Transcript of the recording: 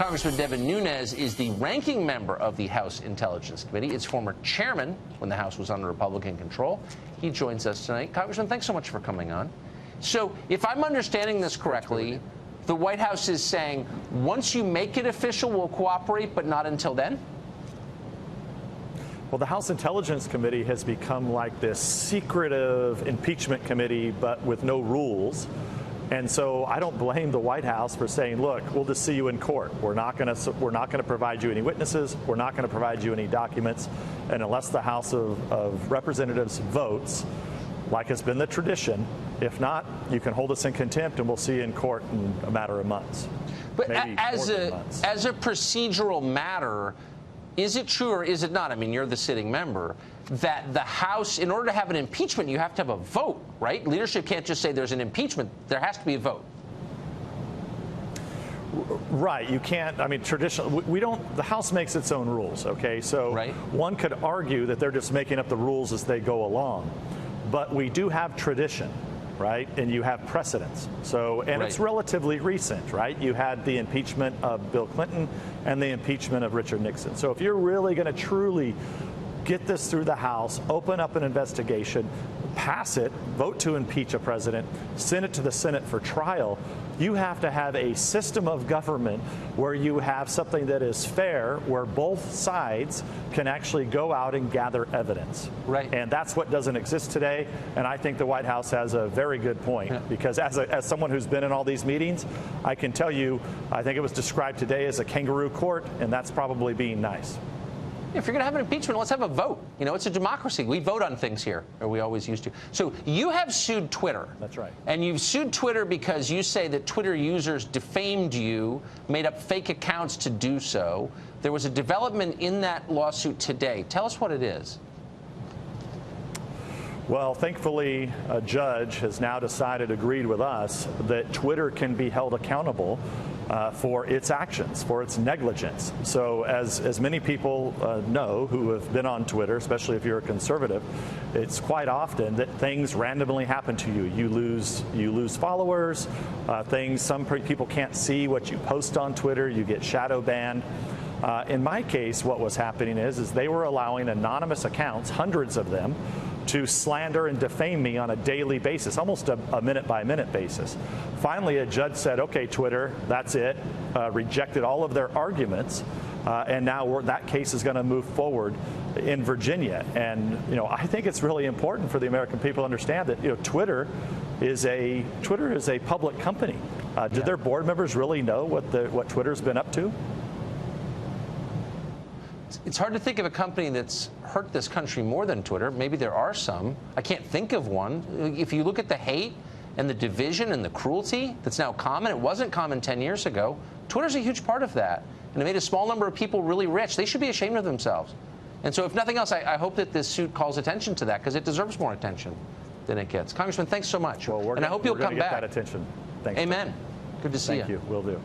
Congressman Member Nunes is the ranking member of the House Intelligence Committee. Its former chairman when the House was under Republican control. He joins us tonight. Congressman, thanks so much for coming on. So if I'm understanding this correctly, the White House is saying once you make it official, we'll cooperate, but not until then? Well, the House Intelligence Committee has become like this secretive impeachment committee, but with no rules. And so I don't blame the White House for saying, look, we'll just see you in court. We're not going to provide you any witnesses. We're not going to provide you any documents. And unless the House of Representatives votes, like has been the tradition, if not, you can hold us in contempt and we'll see you in court in a matter of months. But as a procedural matter, is it true or is it not? I mean, you're the sitting member, that the House, in order to have an impeachment, you have to have a vote, right? Leadership can't just say there's an impeachment. There has to be a vote. Right. You can't. I mean, traditionally, we don't. The House makes its own rules. OK, so one could argue that they're just making up the rules as they go along. But we do have tradition. Right. And you have precedents. So and it's relatively recent. Right. You had the impeachment of Bill Clinton and the impeachment of Richard Nixon. So if you're really going to truly get this through the House, open up an investigation, pass it, vote to impeach a president, send it to the Senate for trial, you have to have a system of government where you have something that is fair, where both sides can actually go out and gather evidence. Right. And that's what doesn't exist today. And I think the White House has a very good point, because as someone who's been in all these meetings, I can tell you, I think it was described today as a kangaroo court, and that's probably being nice. If you're going to have an impeachment, let's have a vote. You know, it's a democracy. We vote on things here, or we always used to. So you have sued Twitter. That's right. And you've sued Twitter because you say that Twitter users defamed you, made up fake accounts to do so. There was a development in that lawsuit today. Tell us what it is. Well, thankfully, a judge has now agreed with us, that Twitter can be held accountable for its actions, for its negligence. So as many people know who have been on Twitter, especially if you're a conservative, it's quite often that things randomly happen to you. You lose followers, some people can't see what you post on Twitter, you get shadow banned. In my case, what was happening is they were allowing anonymous accounts, hundreds of them, to slander and defame me on a daily basis, almost a minute-by-minute basis. Finally, a judge said, okay, Twitter, that's it, rejected all of their arguments, and now that case is going to move forward in Virginia. And I think it's really important for the American people to understand that Twitter is a public company. Did their board members really know what Twitter's been up to? It's hard to think of a company that's hurt this country more than Twitter. Maybe there are some. I can't think of one. If you look at the hate and the division and the cruelty that's now common, it wasn't common 10 years ago. Twitter's a huge part of that. And it made a small number of people really rich. They should be ashamed of themselves. And so if nothing else, I hope that this suit calls attention to that, because it deserves more attention than it gets. Congressman, thanks so much. Well, I hope you'll come back. That attention. Thanks. Amen. Good to see you. Thank you. Will do.